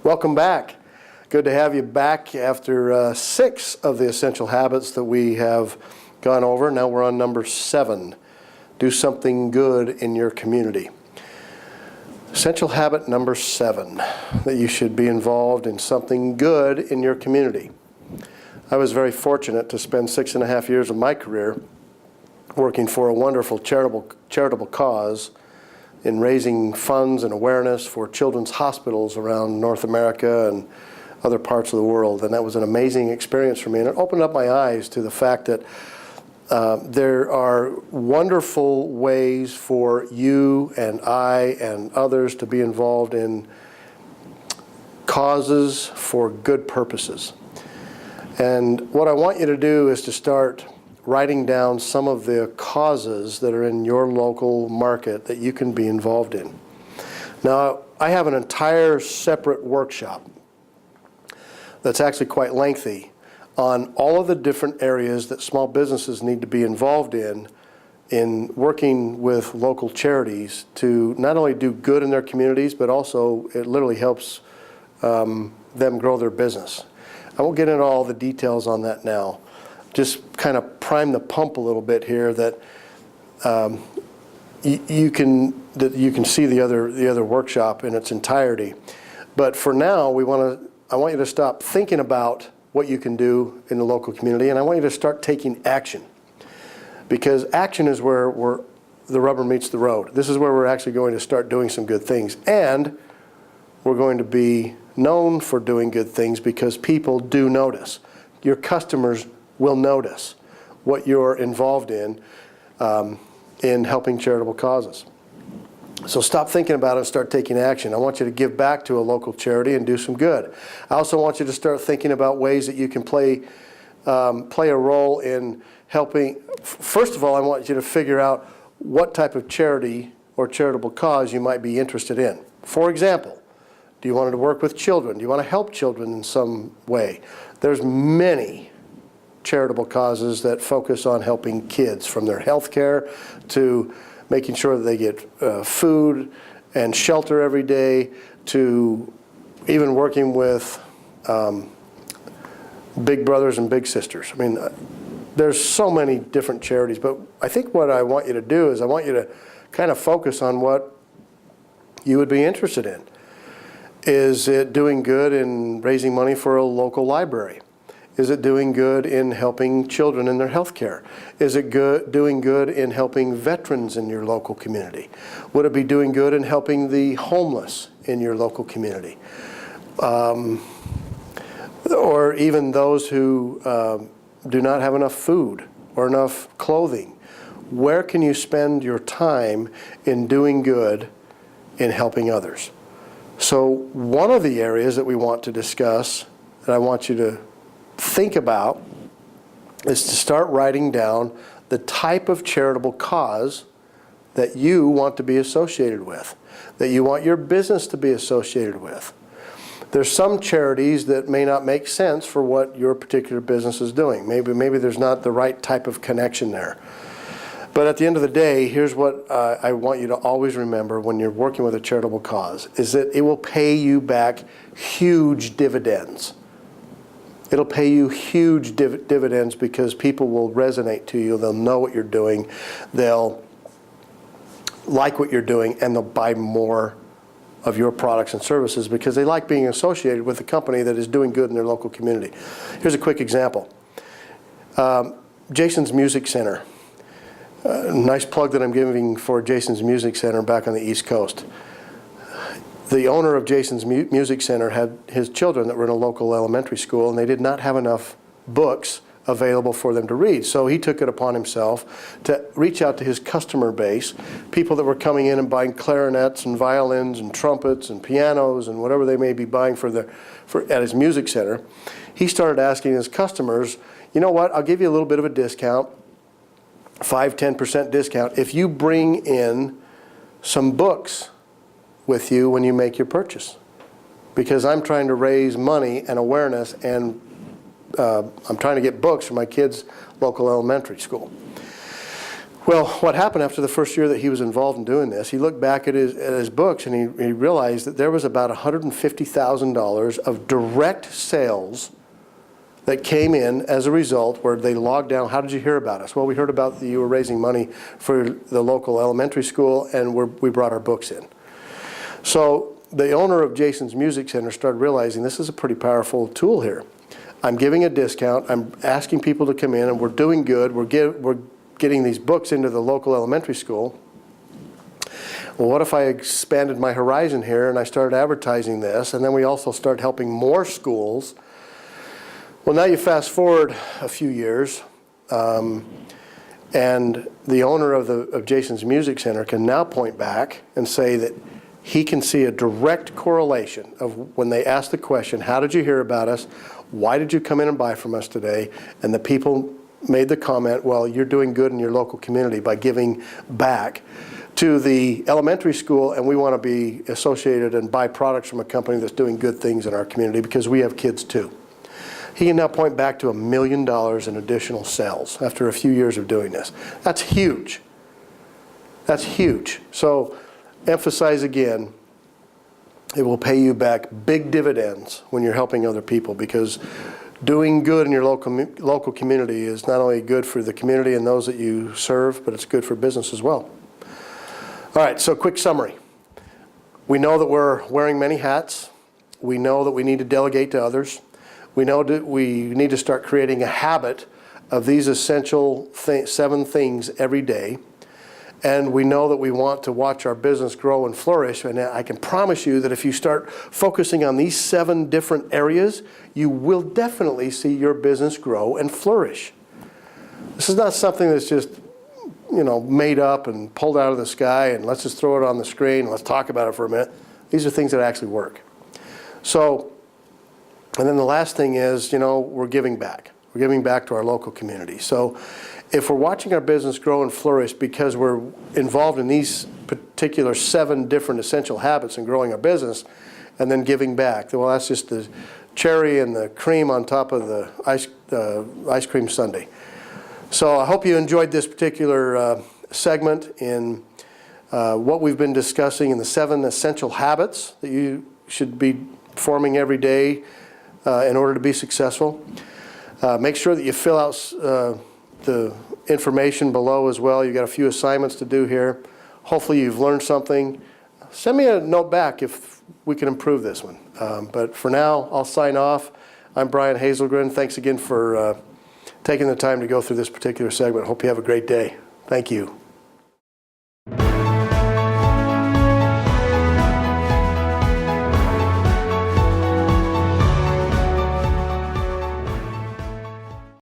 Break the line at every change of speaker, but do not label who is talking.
Welcome back. Good to have you back after 6 of the essential habits that we have gone over. Now we're on number 7. Do something good in your community. Essential habit number 7, that you should be involved in something good in your community. I was very fortunate to spend 6.5 years of my career working for a wonderful charitable cause in raising funds and awareness for children's hospitals around North America and other parts of the world. And that was an amazing experience for me. And it opened up my eyes to the fact that there are wonderful ways for you and I and others to be involved in causes for good purposes. And what I want you to do is to start writing down some of the causes that are in your local market that you can be involved in. Now, I have an entire separate workshop that's actually quite lengthy on all of the different areas that small businesses need to be involved in working with local charities to not only do good in their communities, but also it literally helps them grow their business. I won't get into all the details on that now. Just kind of prime the pump a little bit here that you can see the other workshop in its entirety. But for now, I want you to stop thinking about what you can do in the local community, and I want you to start taking action, because action is where the rubber meets the road. This is where we're actually going to start doing some good things, and we're going to be known for doing good things because people do notice. Your customers will notice what you're involved in helping charitable causes. So stop thinking about it and start taking action. I want you to give back to a local charity and do some good. I also want you to start thinking about ways that you can play a role in helping. First of all, I want you to figure out what type of charity or charitable cause you might be interested in. For example, do you want to work with children? Do you want to help children in some way? There's many charitable causes that focus on helping kids, from their health care to making sure that they get food and shelter every day, to even working with big brothers and big sisters. I mean, there's so many different charities, but I think what I want you to do is I want you to kind of focus on what you would be interested in. Is it doing good in raising money for a local library? Is it doing good in helping children in their health care? Is it doing good in helping veterans in your local community? Would it be doing good in helping the homeless in your local community? Or even those who do not have enough food or enough clothing? Where can you spend your time in doing good in helping others? So one of the areas that we want to discuss, that I want you to think about, is to start writing down the type of charitable cause that you want to be associated with, that you want your business to be associated with. There's some charities that may not make sense for what your particular business is doing. Maybe there's not the right type of connection there. But at the end of the day, here's what I want you to always remember when you're working with a charitable cause, is that it will pay you back huge dividends. It'll pay you huge dividends because people will resonate to you. They'll know what you're doing. They'll like what you're doing, and they'll buy more of your products and services because they like being associated with a company that is doing good in their local community. Here's a quick example. Jason's Music Center. Nice plug that I'm giving for Jason's Music Center back on the East Coast. The owner of Jason's Music Center had his children that were in a local elementary school, and they did not have enough books available for them to read. So he took it upon himself to reach out to his customer base, people that were coming in and buying clarinets and violins and trumpets and pianos and whatever they may be buying at his music center. He started asking his customers, you know what, I'll give you a little bit of a discount, 5-10% discount, if you bring in some books with you when you make your purchase, because I'm trying to raise money and awareness, and I'm trying to get books for my kids' local elementary school. Well, what happened after the first year that he was involved in doing this, he looked back at his books and he realized that there was about $150,000 of direct sales that came in as a result, where they logged down, how did you hear about us? Well, we heard about that you were raising money for the local elementary school, and we brought our books in. So the owner of Jason's Music Center started realizing this is a pretty powerful tool here. I'm giving a discount, I'm asking people to come in, and we're doing good, we're getting these books into the local elementary school. Well, what if I expanded my horizon here and I started advertising this, and then we also start helping more schools? Well, now you fast forward a few years, and the owner of Jason's Music Center can now point back and say that he can see a direct correlation of when they ask the question, how did you hear about us? Why did you come in and buy from us today? And the people made the comment, well, you're doing good in your local community by giving back to the elementary school, and we want to be associated and buy products from a company that's doing good things in our community because we have kids too. He can now point back to $1 million in additional sales after a few years of doing this. That's huge. That's huge. So emphasize again, it will pay you back big dividends when you're helping other people, because doing good in your local community is not only good for the community and those that you serve, but it's good for business as well. All right, so quick summary. We know that we're wearing many hats. We know that we need to delegate to others. We know that we need to start creating a habit of these essential 7 things every day. And we know that we want to watch our business grow and flourish. And I can promise you that if you start focusing on these 7 different areas, you will definitely see your business grow and flourish. This is not something that's just, made up and pulled out of the sky and let's just throw it on the screen and let's talk about it for a minute. These are things that actually work. So, and then the last thing is, we're giving back. We're giving back to our local community. So if we're watching our business grow and flourish because we're involved in these particular 7 different essential habits in growing our business and then giving back, well, that's just the cherry and the cream on top of the ice cream sundae. So I hope you enjoyed this particular segment in what we've been discussing in the 7 essential habits that you should be performing every day in order to be successful. Make sure that you fill out the information below as well. You've got a few assignments to do here. Hopefully you've learned something. Send me a note back if we can improve this one. But for now, I'll sign off. I'm Brian Hazelgren. Thanks again for taking the time to go through this particular segment. Hope you have a great day. Thank you.